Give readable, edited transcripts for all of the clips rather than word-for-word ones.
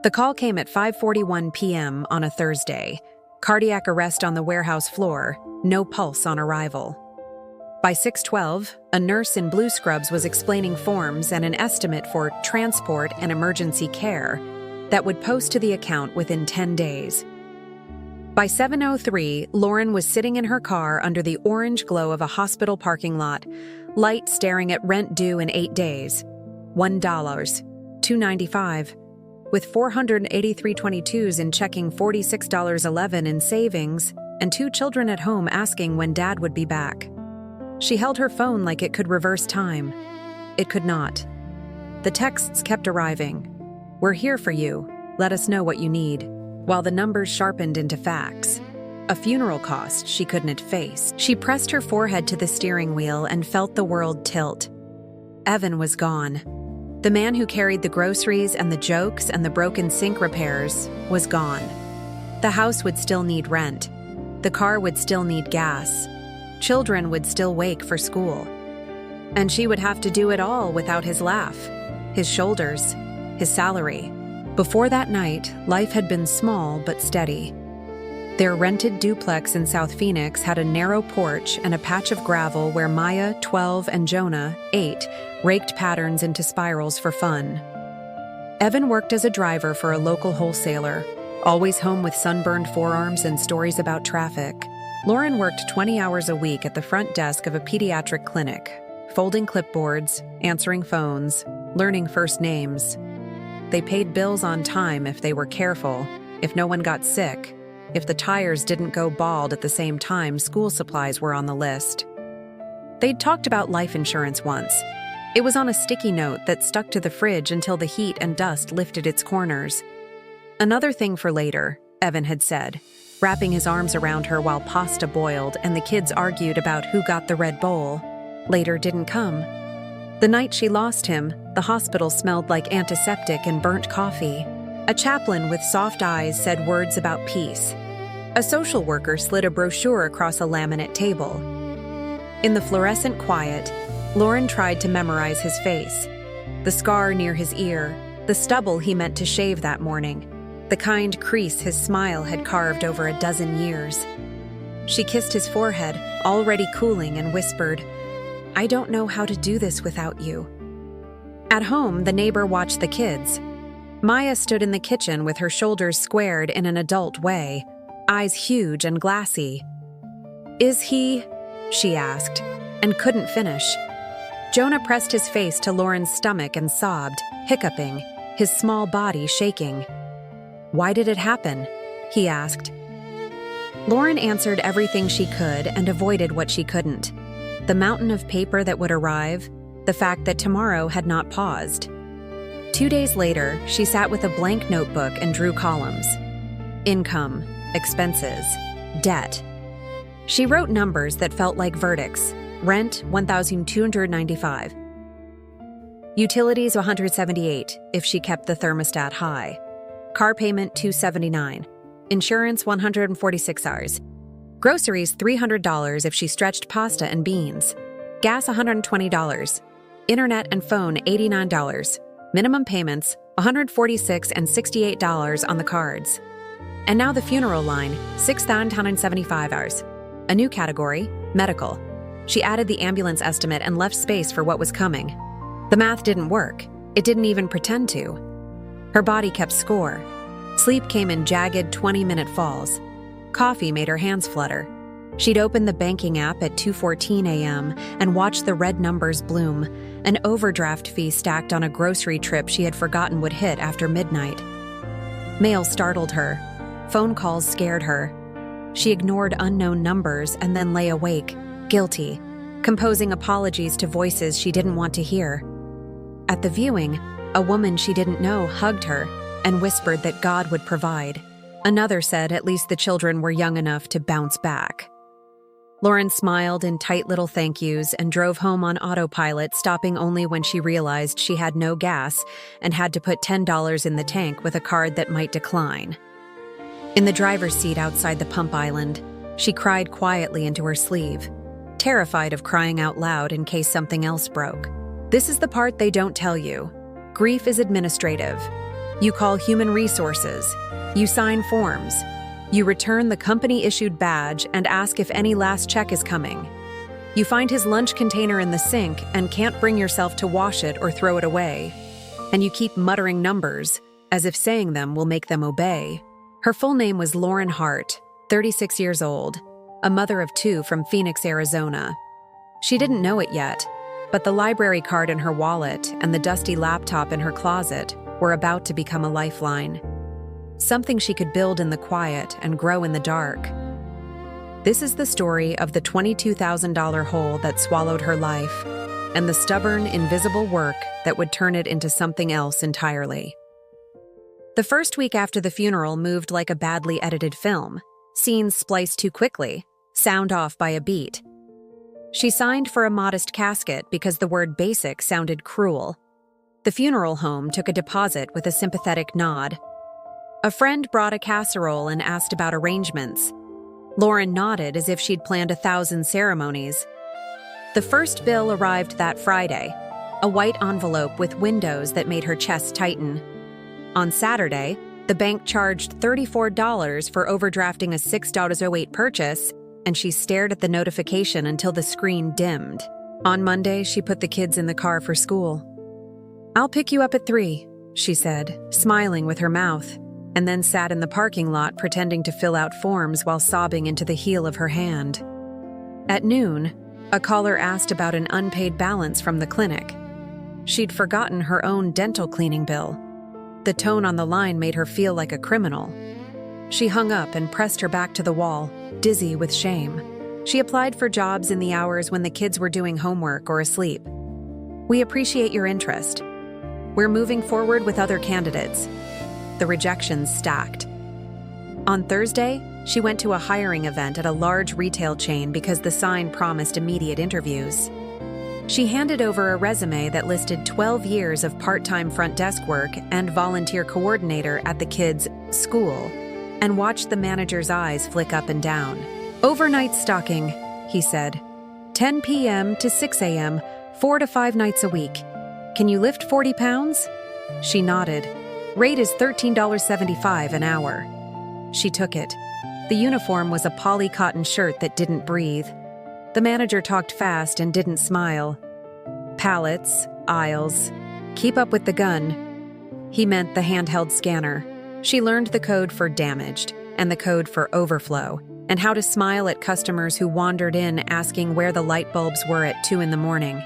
The call came at 5:41 p.m. on a Thursday. Cardiac arrest on the warehouse floor, no pulse on arrival. By 6:12, a nurse in blue scrubs was explaining forms and an estimate for transport and emergency care that would post to the account within 10 days. By 7:03, Lauren was sitting in her car under the orange glow of a hospital parking lot, light staring at rent due in 8 days. $1, $2.95. With $483.22 in checking $46.11 in savings, and 2 children at home asking when Dad would be back. She held her phone like it could reverse time. It could not. The texts kept arriving. "We're here for you. Let us know what you need," while the numbers sharpened into facts. A funeral cost she couldn't face. She pressed her forehead to the steering wheel and felt the world tilt. Evan was gone. The man who carried the groceries and the jokes and the broken sink repairs was gone. The house would still need rent. The car would still need gas. Children would still wake for school. And she would have to do it all without his laugh, his shoulders, his salary. Before that night, life had been small but steady. Their rented duplex in South Phoenix had a narrow porch and a patch of gravel where Maya, 12, and Jonah, 8, raked patterns into spirals for fun. Evan worked as a driver for a local wholesaler, always home with sunburned forearms and stories about traffic. Lauren worked 20 hours a week at the front desk of a pediatric clinic, folding clipboards, answering phones, learning first names. They paid bills on time if they were careful, if no one got sick. If the tires didn't go bald at the same time, school supplies were on the list. They'd talked about life insurance once. It was on a sticky note that stuck to the fridge until the heat and dust lifted its corners. "Another thing for later," Evan had said, wrapping his arms around her while pasta boiled and the kids argued about who got the red bowl. Later didn't come. The night she lost him, the hospital smelled like antiseptic and burnt coffee. A chaplain with soft eyes said words about peace. A social worker slid a brochure across a laminate table. In the fluorescent quiet, Lauren tried to memorize his face. The scar near his ear, the stubble he meant to shave that morning, the kind crease his smile had carved over a dozen years. She kissed his forehead, already cooling, and whispered, "I don't know how to do this without you." At home, the neighbor watched the kids. Maya stood in the kitchen with her shoulders squared in an adult way, eyes huge and glassy. "Is he?" she asked, and couldn't finish. Jonah pressed his face to Lauren's stomach and sobbed, hiccuping, his small body shaking. "Why did it happen?" he asked. Lauren answered everything she could and avoided what she couldn't. The mountain of paper that would arrive, the fact that tomorrow had not paused. 2 days later, she sat with a blank notebook and drew columns. Income, expenses, debt. She wrote numbers that felt like verdicts. Rent, $1,295. Utilities, $178 if she kept the thermostat high. Car payment, $279. Insurance, $146. Groceries, $300 if she stretched pasta and beans. Gas, $120. Internet and phone, $89. Minimum payments, $146 and $68 on the cards. And now the funeral line, $6,175. A new category, medical. She added the ambulance estimate and left space for what was coming. The math didn't work. It didn't even pretend to. Her body kept score. Sleep came in jagged 20-minute falls. Coffee made her hands flutter. She'd open the banking app at 2:14 a.m. and watch the red numbers bloom, an overdraft fee stacked on a grocery trip she had forgotten would hit after midnight. Mail startled her. Phone calls scared her. She ignored unknown numbers and then lay awake, guilty, composing apologies to voices she didn't want to hear. At the viewing, a woman she didn't know hugged her and whispered that God would provide. Another said at least the children were young enough to bounce back. Lauren smiled in tight little thank yous and drove home on autopilot, stopping only when she realized she had no gas and had to put $10 in the tank with a card that might decline. In the driver's seat outside the pump island, she cried quietly into her sleeve, terrified of crying out loud in case something else broke. This is the part they don't tell you. Grief is administrative. You call human resources. You sign forms. You return the company-issued badge and ask if any last check is coming. You find his lunch container in the sink and can't bring yourself to wash it or throw it away. And you keep muttering numbers, as if saying them will make them obey. Her full name was Lauren Hart, 36 years old, a mother of 2 from Phoenix, Arizona. She didn't know it yet, but the library card in her wallet and the dusty laptop in her closet were about to become a lifeline. Something she could build in the quiet and grow in the dark. This is the story of the $22,000 hole that swallowed her life and the stubborn, invisible work that would turn it into something else entirely. The first week after the funeral moved like a badly edited film. Scenes spliced too quickly, sound off by a beat. She signed for a modest casket because the word basic sounded cruel. The funeral home took a deposit with a sympathetic nod. A friend brought a casserole and asked about arrangements. Lauren nodded as if she'd planned 1,000 ceremonies. The first bill arrived that Friday, a white envelope with windows that made her chest tighten. On Saturday, the bank charged $34 for overdrafting a $6.08 purchase, and she stared at the notification until the screen dimmed. On Monday, she put the kids in the car for school. "I'll pick you up at 3, she said, smiling with her mouth, and then sat in the parking lot pretending to fill out forms while sobbing into the heel of her hand. At noon, a caller asked about an unpaid balance from the clinic. She'd forgotten her own dental cleaning bill. The tone on the line made her feel like a criminal. She hung up and pressed her back to the wall, dizzy with shame. She applied for jobs in the hours when the kids were doing homework or asleep. "We appreciate your interest. We're moving forward with other candidates." The rejections stacked. On Thursday, she went to a hiring event at a large retail chain because the sign promised immediate interviews. She handed over a resume that listed 12 years of part-time front desk work and volunteer coordinator at the kids' school, and watched the manager's eyes flick up and down. "Overnight stocking," he said. 10 p.m. to 6 a.m., 4 to 5 nights a week. "Can you lift 40 pounds? She nodded. "Rate is $13.75 an hour." She took it. The uniform was a poly cotton shirt that didn't breathe. The manager talked fast and didn't smile. Pallets, aisles, keep up with the gun. He meant the handheld scanner. She learned the code for damaged and the code for overflow, and how to smile at customers who wandered in asking where the light bulbs were at 2 in the morning.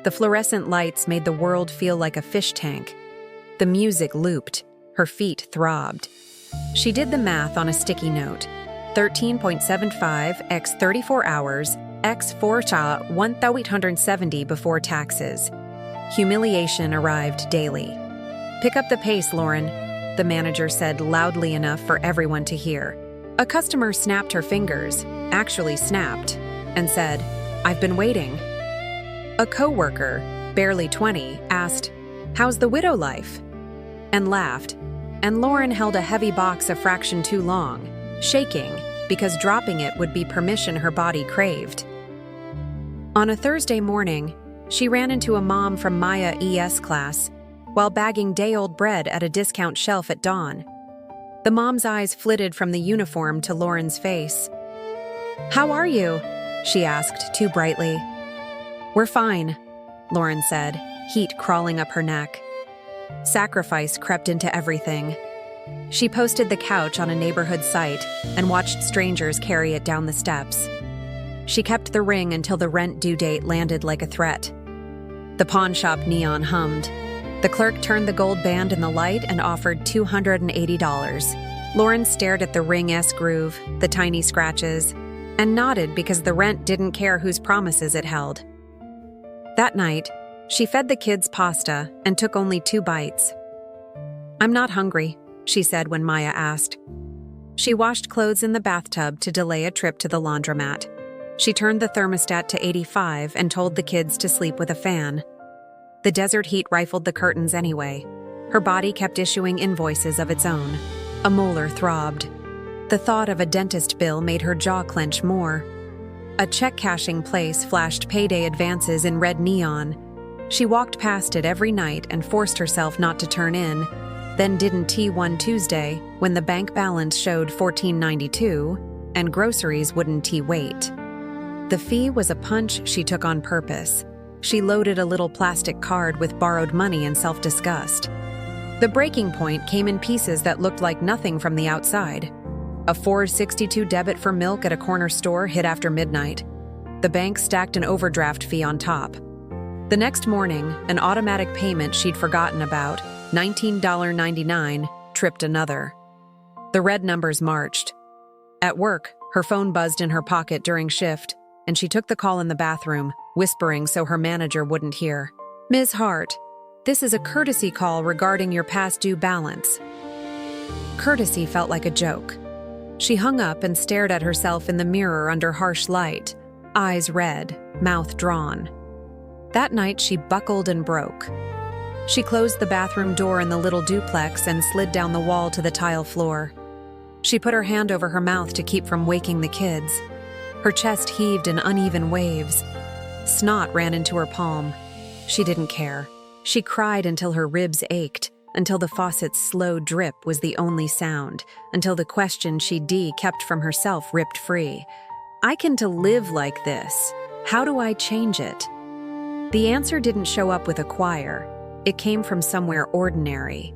The fluorescent lights made the world feel like a fish tank. The music looped. Her feet throbbed. She did the math on a sticky note. 13.75 x 34 hours x 1,870 before taxes. Humiliation arrived daily. "Pick up the pace, Lauren," the manager said loudly enough for everyone to hear. A customer snapped her fingers, actually snapped, and said, "I've been waiting." A coworker, barely 20, asked, "How's the widow life?" and laughed, and Lauren held a heavy box a fraction too long, shaking because dropping it would be permission her body craved. On a Thursday morning, she ran into a mom from Maya ES class while bagging day-old bread at a discount shelf at dawn. The mom's eyes flitted from the uniform to Lauren's face. "How are you?" she asked too brightly. "We're fine," Lauren said, heat crawling up her neck. Sacrifice crept into everything. She posted the couch on a neighborhood site and watched strangers carry it down the steps. She kept the ring until the rent due date landed like a threat. The pawn shop neon hummed. The clerk turned the gold band in the light and offered $280. Lauren stared at the ring-esque groove, the tiny scratches, and nodded because the rent didn't care whose promises it held. That night, she fed the kids pasta and took only 2 bites. "I'm not hungry," she said when Maya asked. She washed clothes in the bathtub to delay a trip to the laundromat. She turned the thermostat to 85 and told the kids to sleep with a fan. The desert heat rifled the curtains anyway. Her body kept issuing invoices of its own. A molar throbbed. The thought of a dentist bill made her jaw clench more. A check-cashing place flashed payday advances in red neon. She walked past it every night and forced herself not to turn in, then didn't tea one Tuesday when the bank balance showed $14.92 and groceries wouldn't tea wait. The fee was a punch she took on purpose. She loaded a little plastic card with borrowed money in self-disgust. The breaking point came in pieces that looked like nothing from the outside. A $4.62 debit for milk at a corner store hit after midnight. The bank stacked an overdraft fee on top. The next morning, an automatic payment she'd forgotten about, $19.99, tripped another. The red numbers marched. At work, her phone buzzed in her pocket during shift, and she took the call in the bathroom, whispering so her manager wouldn't hear. "Ms. Hart, this is a courtesy call regarding your past due balance." Courtesy felt like a joke. She hung up and stared at herself in the mirror under harsh light, eyes red, mouth drawn. That night she buckled and broke. She closed the bathroom door in the little duplex and slid down the wall to the tile floor. She put her hand over her mouth to keep from waking the kids. Her chest heaved in uneven waves. Snot ran into her palm. She didn't care. She cried until her ribs ached, until the faucet's slow drip was the only sound, until the question she'd kept from herself ripped free. "I can to live like this. How do I change it?" The answer didn't show up with a choir. It came from somewhere ordinary.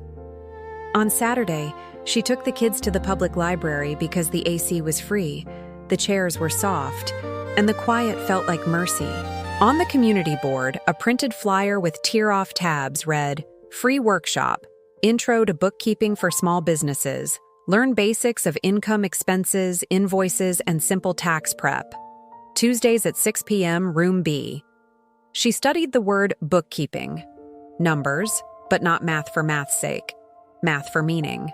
On Saturday, she took the kids to the public library because the AC was free, the chairs were soft, and the quiet felt like mercy. On the community board, a printed flyer with tear-off tabs read, "Free workshop, Intro to Bookkeeping for Small Businesses. Learn basics of income expenses, invoices, and simple tax prep. Tuesdays at 6 p.m., Room B." She studied the word bookkeeping. Numbers, but not math for math's sake. Math for meaning.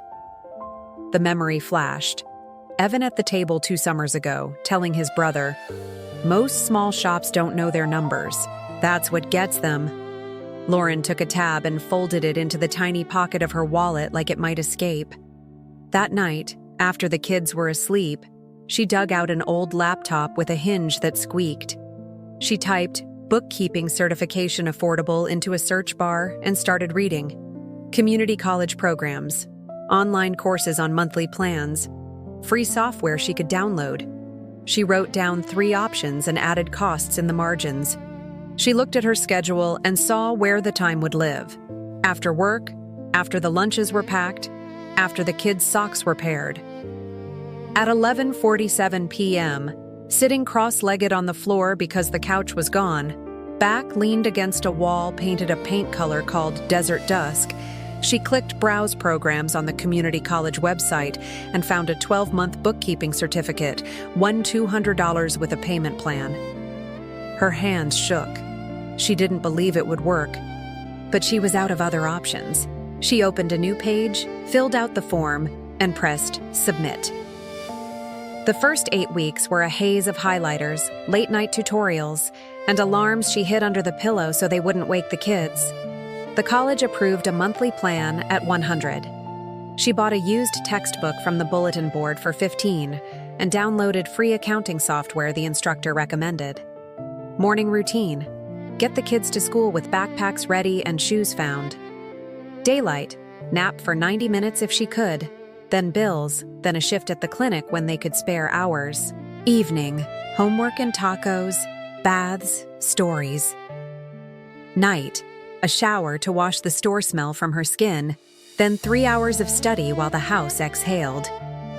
The memory flashed. Evan at the table 2 summers ago, telling his brother, "Most small shops don't know their numbers. That's what gets them." Lauren took a tab and folded it into the tiny pocket of her wallet like it might escape. That night, after the kids were asleep, she dug out an old laptop with a hinge that squeaked. She typed, "Bookkeeping certification affordable" into a search bar and started reading. Community college programs, online courses on monthly plans, free software she could download. She wrote down 3 options and added costs in the margins. She looked at her schedule and saw where the time would live. After work, after the lunches were packed, after the kids' socks were paired. At 11:47 p.m., sitting cross-legged on the floor because the couch was gone, back leaned against a wall painted a paint color called Desert Dusk, she clicked Browse Programs on the community college website and found a 12-month bookkeeping certificate, won $200 with a payment plan. Her hands shook. She didn't believe it would work, but she was out of other options. She opened a new page, filled out the form, and pressed Submit. The first 8 weeks were a haze of highlighters, late-night tutorials, and alarms she hid under the pillow so they wouldn't wake the kids. The college approved a monthly plan at $100. She bought a used textbook from the bulletin board for $15 and downloaded free accounting software the instructor recommended. Morning routine: get the kids to school with backpacks ready and shoes found. Daylight: nap for 90 minutes if she could, then bills, then a shift at the clinic when they could spare hours. Evening: homework and tacos, baths, stories. Night: a shower to wash the store smell from her skin, then 3 hours of study while the house exhaled.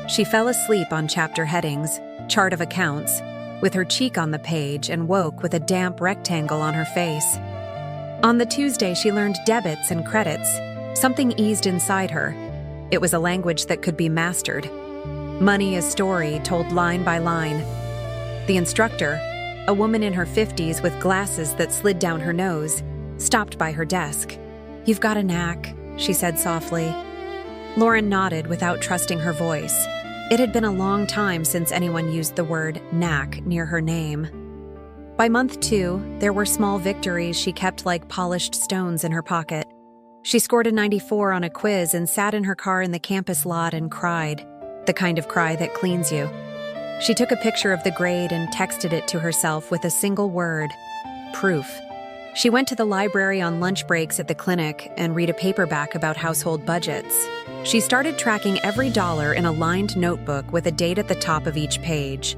She fell asleep on chapter headings, chart of accounts, with her cheek on the page and woke with a damp rectangle on her face. On the Tuesday, she learned debits and credits. Something eased inside her. It was a language that could be mastered. Money as story told line by line. The instructor, a woman in her 50s with glasses that slid down her nose, stopped by her desk. "You've got a knack," she said softly. Lauren nodded without trusting her voice. It had been a long time since anyone used the word knack near her name. By month 2, there were small victories she kept like polished stones in her pocket. She scored a 94 on a quiz and sat in her car in the campus lot and cried, the kind of cry that cleans you. She took a picture of the grade and texted it to herself with a single word: proof. She went to the library on lunch breaks at the clinic and read a paperback about household budgets. She started tracking every dollar in a lined notebook with a date at the top of each page.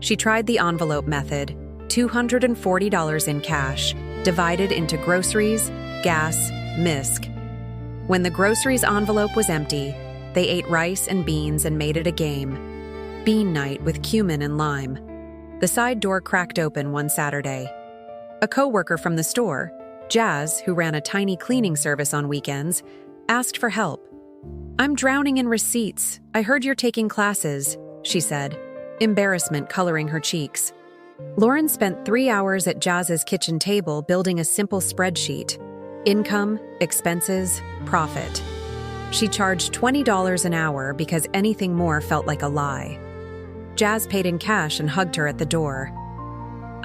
She tried the envelope method, $240 in cash, divided into groceries, gas, misc. When the groceries envelope was empty, they ate rice and beans and made it a game. Bean night with cumin and lime. The side door cracked open one Saturday. A co-worker from the store, Jazz, who ran a tiny cleaning service on weekends, asked for help. "I'm drowning in receipts. I heard you're taking classes," she said, embarrassment coloring her cheeks. Lauren spent 3 hours at Jazz's kitchen table building a simple spreadsheet. Income, expenses, profit. She charged $20 an hour because anything more felt like a lie. Jazz paid in cash and hugged her at the door.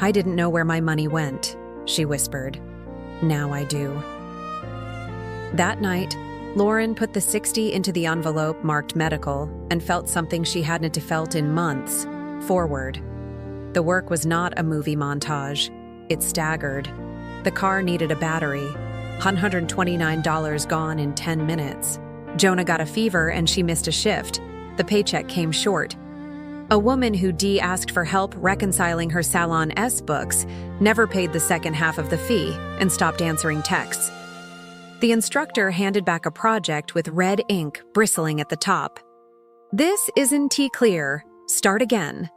"I didn't know where my money went," she whispered. "Now I do." That night, Lauren put the $60 into the envelope marked medical and felt something she hadn't felt in months, forward. The work was not a movie montage. It staggered. The car needed a battery. $129 gone in 10 minutes. Jonah got a fever and she missed a shift. The paycheck came short. A woman who Dee asked for help reconciling her Salon S books never paid the second half of the fee and stopped answering texts. The instructor handed back a project with red ink bristling at the top. "This isn't clear. Start again."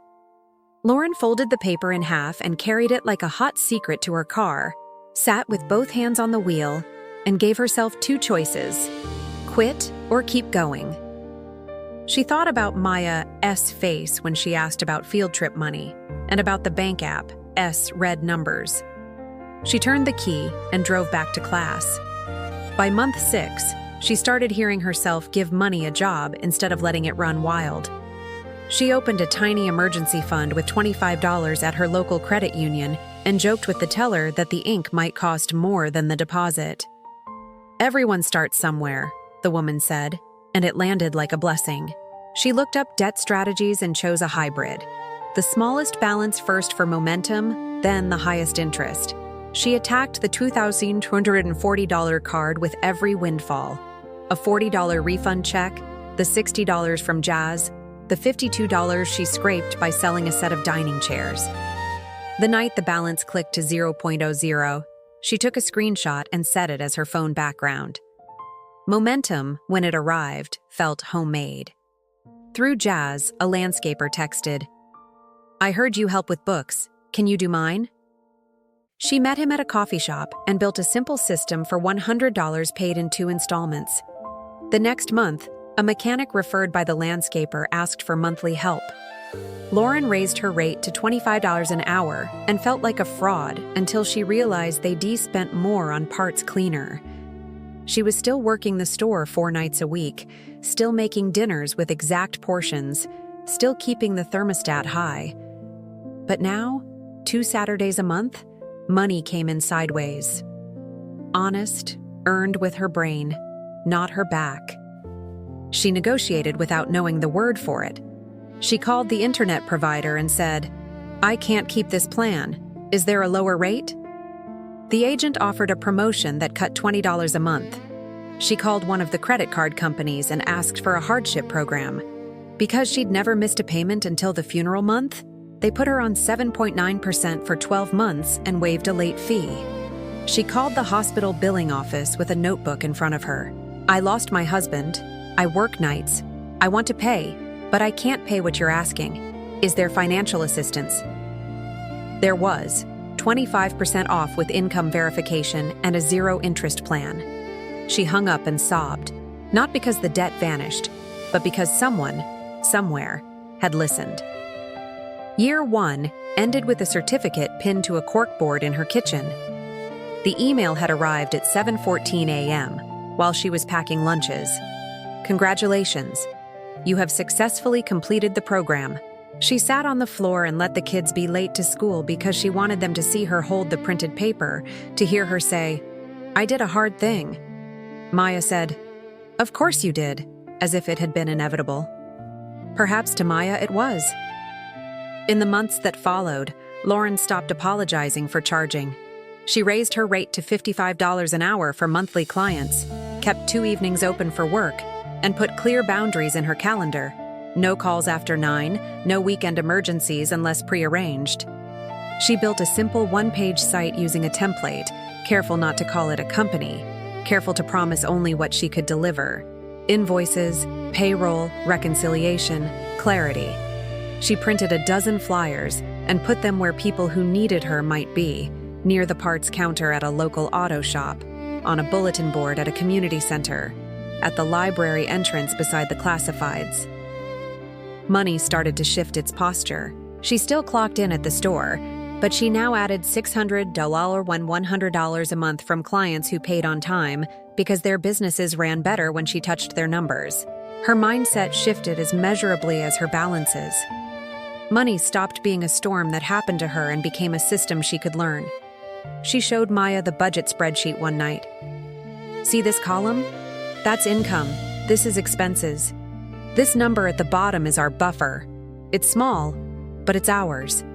Lauren folded the paper in half and carried it like a hot secret to her car, sat with both hands on the wheel, and gave herself 2 choices: quit or keep going. She thought about Maya S. face when she asked about field trip money, and about the bank app, S. red numbers. She turned the key and drove back to class. By month 6, she started hearing herself give money a job instead of letting it run wild. She opened a tiny emergency fund with $25 at her local credit union and joked with the teller that the ink might cost more than the deposit. "Everyone starts somewhere," the woman said, and it landed like a blessing. She looked up debt strategies and chose a hybrid. The smallest balance first for momentum, then the highest interest. She attacked the $2,240 card with every windfall. A $40 refund check, the $60 from Jazz, the $52 she scraped by selling a set of dining chairs. The night the balance clicked to 0.00, she took a screenshot and set it as her phone background. Momentum, when it arrived, felt homemade. Through Jazz, a landscaper texted, "I heard you help with books. Can you do mine?" She met him at a coffee shop and built a simple system for $100 paid in 2 installments. The next month, a mechanic referred by the landscaper asked for monthly help. Lauren raised her rate to $25 an hour and felt like a fraud until she realized they spent more on parts cleaner. She was still working the store 4 nights a week, still making dinners with exact portions, still keeping the thermostat high. But now, 2 Saturdays a month, money came in sideways. Honest, earned with her brain, not her back. She negotiated without knowing the word for it. She called the internet provider and said, "I can't keep this plan. Is there a lower rate?" The agent offered a promotion that cut $20 a month. She called one of the credit card companies and asked for a hardship program. Because she'd never missed a payment until the funeral month, they put her on 7.9% for 12 months and waived a late fee. She called the hospital billing office with a notebook in front of her. "I lost my husband. I work nights. I want to pay, but I can't pay what you're asking. Is there financial assistance?" There was, 25% off with income verification and a 0-interest plan. She hung up and sobbed, not because the debt vanished, but because someone, somewhere, had listened. Year 1 ended with a certificate pinned to a corkboard in her kitchen. The email had arrived at 7:14 a.m. while she was packing lunches. "Congratulations. You have successfully completed the program." She sat on the floor and let the kids be late to school because she wanted them to see her hold the printed paper, to hear her say, "I did a hard thing." Maya said, "Of course you did," as if it had been inevitable. Perhaps to Maya it was. In the months that followed, Lauren stopped apologizing for charging. She raised her rate to $55 an hour for monthly clients, kept 2 evenings open for work, and put clear boundaries in her calendar. No calls after 9, no weekend emergencies unless prearranged. She built a simple one-page site using a template, careful not to call it a company, careful to promise only what she could deliver: invoices, payroll, reconciliation, clarity. She printed a dozen flyers and put them where people who needed her might be, near the parts counter at a local auto shop, on a bulletin board at a community center, at the library entrance beside the classifieds. Money started to shift its posture. She still clocked in at the store, but she now added $600 when $100 a month from clients who paid on time because their businesses ran better when she touched their numbers. Her mindset shifted as measurably as her balances. Money stopped being a storm that happened to her and became a system she could learn. She showed Maya the budget spreadsheet one night. "See this column? That's income. This is expenses. This number at the bottom is our buffer. It's small, but it's ours."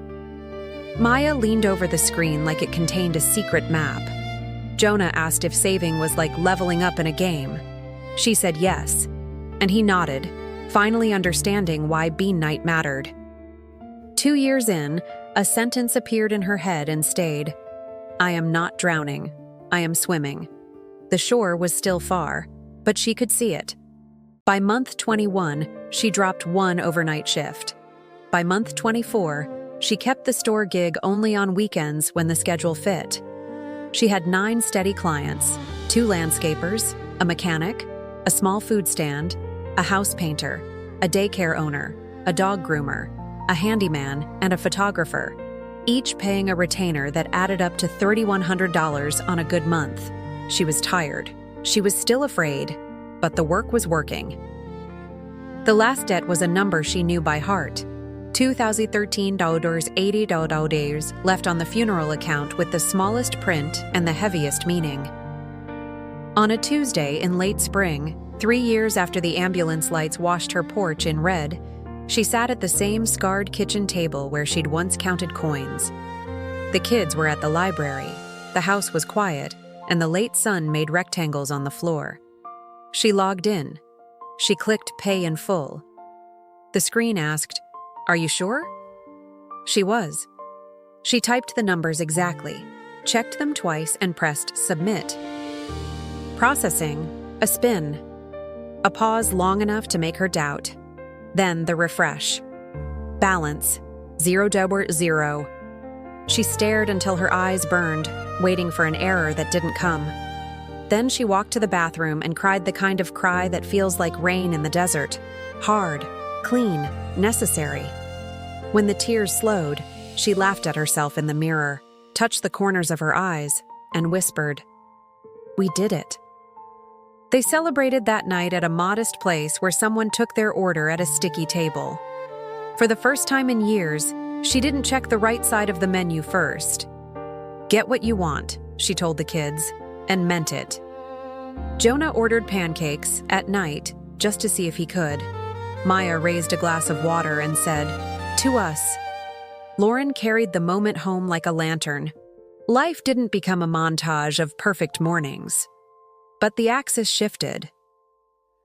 Maya leaned over the screen like it contained a secret map. Jonah asked if saving was like leveling up in a game. She said yes, and he nodded, finally understanding why Bean Night mattered. 2 years in, a sentence appeared in her head and stayed. "I am not drowning. I am swimming." The shore was still far, but she could see it. By month 21, she dropped 1 overnight shift. By month 24, she kept the store gig only on weekends when the schedule fit. She had 9 steady clients: 2 landscapers, a mechanic, a small food stand, a house painter, a daycare owner, a dog groomer, a handyman, and a photographer, each paying a retainer that added up to $3,100 on a good month. She was tired. She was still afraid, but the work was working. The last debt was a number she knew by heart: $2,013.80 left on the funeral account with the smallest print and the heaviest meaning. On a Tuesday in late spring, 3 years after the ambulance lights washed her porch in red, she sat at the same scarred kitchen table where she'd once counted coins. The kids were at the library, the house was quiet, and the late sun made rectangles on the floor. She logged in. She clicked Pay in Full. The screen asked, "Are you sure?" She was. She typed the numbers exactly, checked them twice, and pressed Submit. Processing, a spin. A pause long enough to make her doubt. Then the refresh. Balance, $0. She stared until her eyes burned, waiting for an error that didn't come. Then she walked to the bathroom and cried the kind of cry that feels like rain in the desert. Hard, clean, necessary. When the tears slowed, she laughed at herself in the mirror, touched the corners of her eyes, and whispered, "We did it." They celebrated that night at a modest place where someone took their order at a sticky table. For the first time in years, she didn't check the right side of the menu first. "Get what you want," she told the kids, and meant it. Jonah ordered pancakes at night just to see if he could. Maya raised a glass of water and said, "To us." Lauren carried the moment home like a lantern. Life didn't become a montage of perfect mornings. But the axis shifted.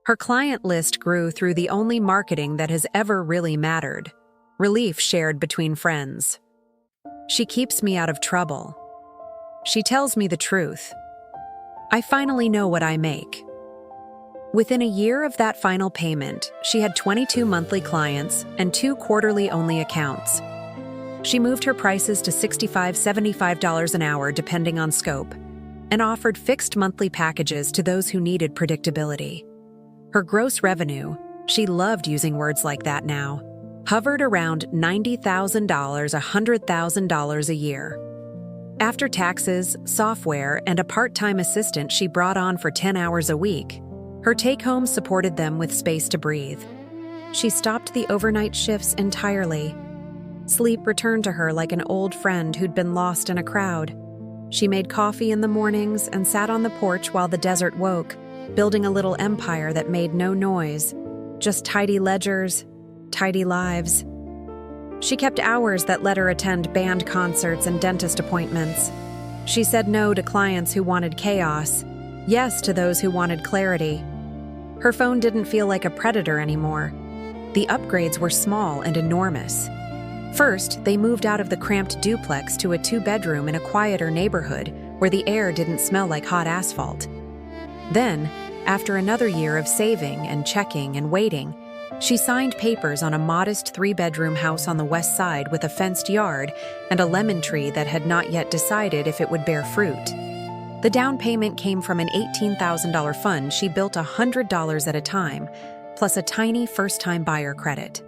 Her client list grew through the only marketing that has ever really mattered: relief shared between friends. She keeps me out of trouble. She tells me the truth. I finally know what I make. Within a year of that final payment, she had 22 monthly clients and 2 quarterly-only accounts. She moved her prices to $65, $75 an hour depending on scope, and offered fixed monthly packages to those who needed predictability. Her gross revenue, she loved using words like that now, hovered around $90,000, $100,000 a year. After taxes, software, and a part-time assistant she brought on for 10 hours a week, her take-home supported them with space to breathe. She stopped the overnight shifts entirely. Sleep returned to her like an old friend who'd been lost in a crowd. She made coffee in the mornings and sat on the porch while the desert woke, building a little empire that made no noise, just tidy ledgers, tidy lives. She kept hours that let her attend band concerts and dentist appointments. She said no to clients who wanted chaos, yes to those who wanted clarity. Her phone didn't feel like a predator anymore. The upgrades were small and enormous. First, they moved out of the cramped duplex to a 2-bedroom in a quieter neighborhood where the air didn't smell like hot asphalt. Then, after another year of saving and checking and waiting, she signed papers on a modest 3-bedroom house on the west side with a fenced yard and a lemon tree that had not yet decided if it would bear fruit. The down payment came from an $18,000 fund she built $100 at a time, plus a tiny first-time buyer credit.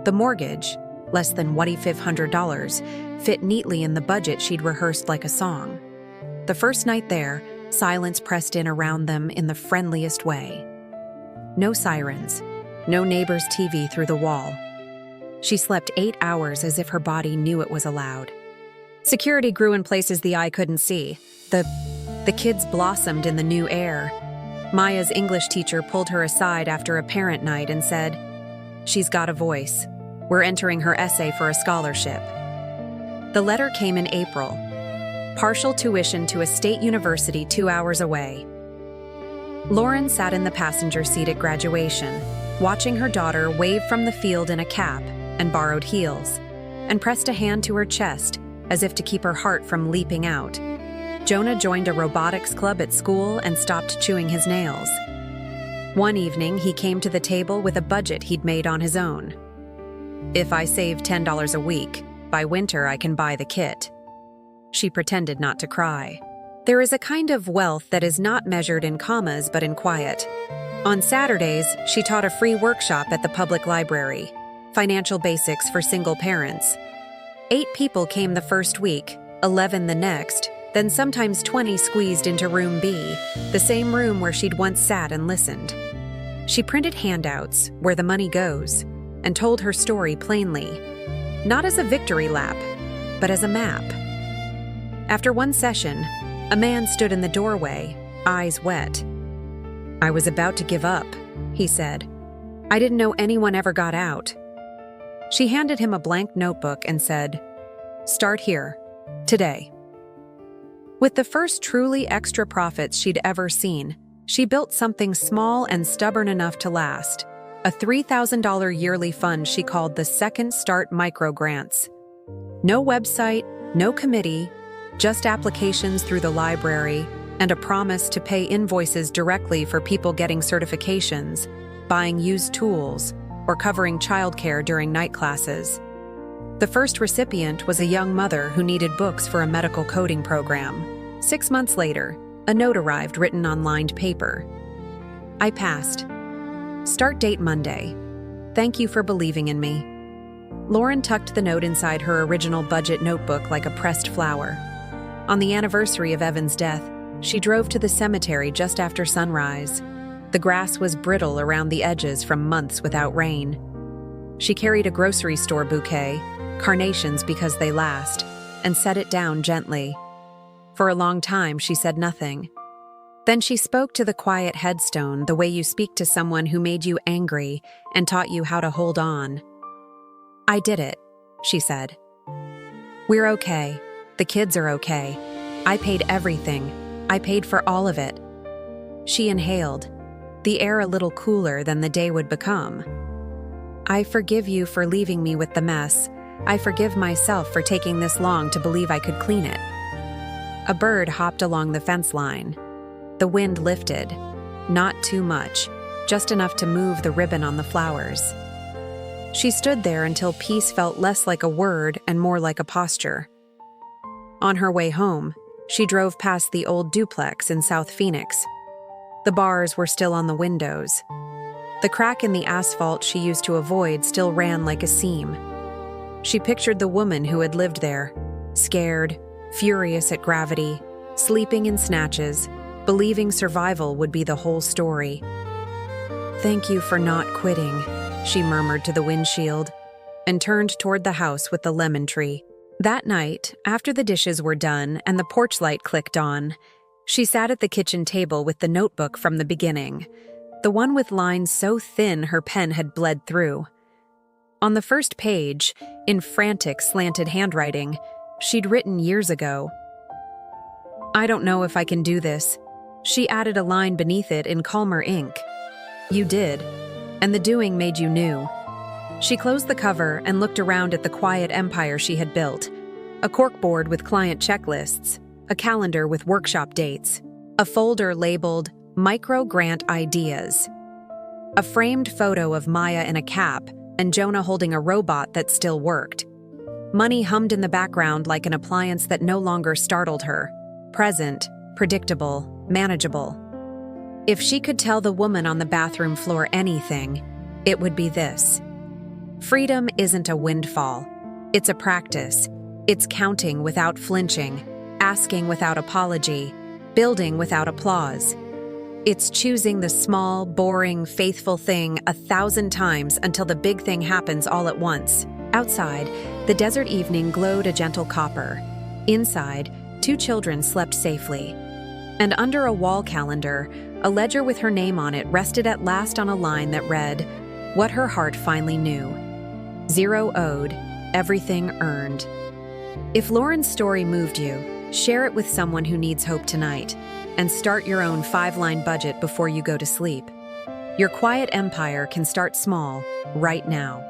The mortgage, less than $2,500, fit neatly in the budget she'd rehearsed like a song. The first night there, silence pressed in around them in the friendliest way. No sirens, no neighbor's TV through the wall. She slept 8 hours as if her body knew it was allowed. Security grew in places the eye couldn't see. The kids blossomed in the new air. Maya's English teacher pulled her aside after a parent night and said, "She's got a voice. We're entering her essay for a scholarship." The letter came in April. Partial tuition to a state university 2 hours away. Lauren sat in the passenger seat at graduation, watching her daughter wave from the field in a cap and borrowed heels, and pressed a hand to her chest as if to keep her heart from leaping out. Jonah joined a robotics club at school and stopped chewing his nails. One evening, he came to the table with a budget he'd made on his own. "If I save $10 a week, by winter I can buy the kit." She pretended not to cry. There is a kind of wealth that is not measured in commas but in quiet. On Saturdays, she taught a free workshop at the public library, Financial Basics for Single Parents. 8 people came the first week, 11 the next, then sometimes 20 squeezed into Room B, the same room where she'd once sat and listened. She printed handouts, Where the Money Goes, and told her story plainly, not as a victory lap, but as a map. After one session, a man stood in the doorway, eyes wet. "I was about to give up," he said. "I didn't know anyone ever got out." She handed him a blank notebook and said, "Start here, today." With the first truly extra profits she'd ever seen, she built something small and stubborn enough to last, a $3,000 yearly fund she called the Second Start Micro Grants. No website, no committee, just applications through the library and a promise to pay invoices directly for people getting certifications, buying used tools, or covering childcare during night classes. The first recipient was a young mother who needed books for a medical coding program. 6 months later, a note arrived written on lined paper. "I passed. Start date Monday. Thank you for believing in me." Lauren tucked the note inside her original budget notebook like a pressed flower. On the anniversary of Evan's death, she drove to the cemetery just after sunrise. The grass was brittle around the edges from months without rain. She carried a grocery store bouquet, carnations because they last, and set it down gently. For a long time, she said nothing. Then she spoke to the quiet headstone the way you speak to someone who made you angry and taught you how to hold on. "I did it," she said. "We're okay. The kids are okay. I paid everything. I paid for all of it." She inhaled, the air a little cooler than the day would become. "I forgive you for leaving me with the mess. I forgive myself for taking this long to believe I could clean it." A bird hopped along the fence line. The wind lifted, not too much, just enough to move the ribbon on the flowers. She stood there until peace felt less like a word and more like a posture. On her way home, she drove past the old duplex in South Phoenix. The bars were still on the windows. The crack in the asphalt she used to avoid still ran like a seam. She pictured the woman who had lived there, scared, furious at gravity, sleeping in snatches, believing survival would be the whole story. "Thank you for not quitting," she murmured to the windshield, and turned toward the house with the lemon tree. That night, after the dishes were done and the porch light clicked on, she sat at the kitchen table with the notebook from the beginning, the one with lines so thin her pen had bled through. On the first page, in frantic, slanted handwriting, she'd written years ago, "I don't know if I can do this." She added a line beneath it in calmer ink. "You did, and the doing made you new." She closed the cover and looked around at the quiet empire she had built. A corkboard with client checklists, a calendar with workshop dates, a folder labeled Micro Grant Ideas, a framed photo of Maya in a cap and Jonah holding a robot that still worked. Money hummed in the background like an appliance that no longer startled her. Present, predictable, manageable. If she could tell the woman on the bathroom floor anything, it would be this. Freedom isn't a windfall. It's a practice. It's counting without flinching, asking without apology, building without applause. It's choosing the small, boring, faithful thing 1,000 times until the big thing happens all at once. Outside, the desert evening glowed a gentle copper. Inside, 2 children slept safely. And under a wall calendar, a ledger with her name on it rested at last on a line that read, "What her heart finally knew. 0 owed, everything earned." If Lauren's story moved you, share it with someone who needs hope tonight, and start your own 5-line budget before you go to sleep. Your quiet empire can start small, right now.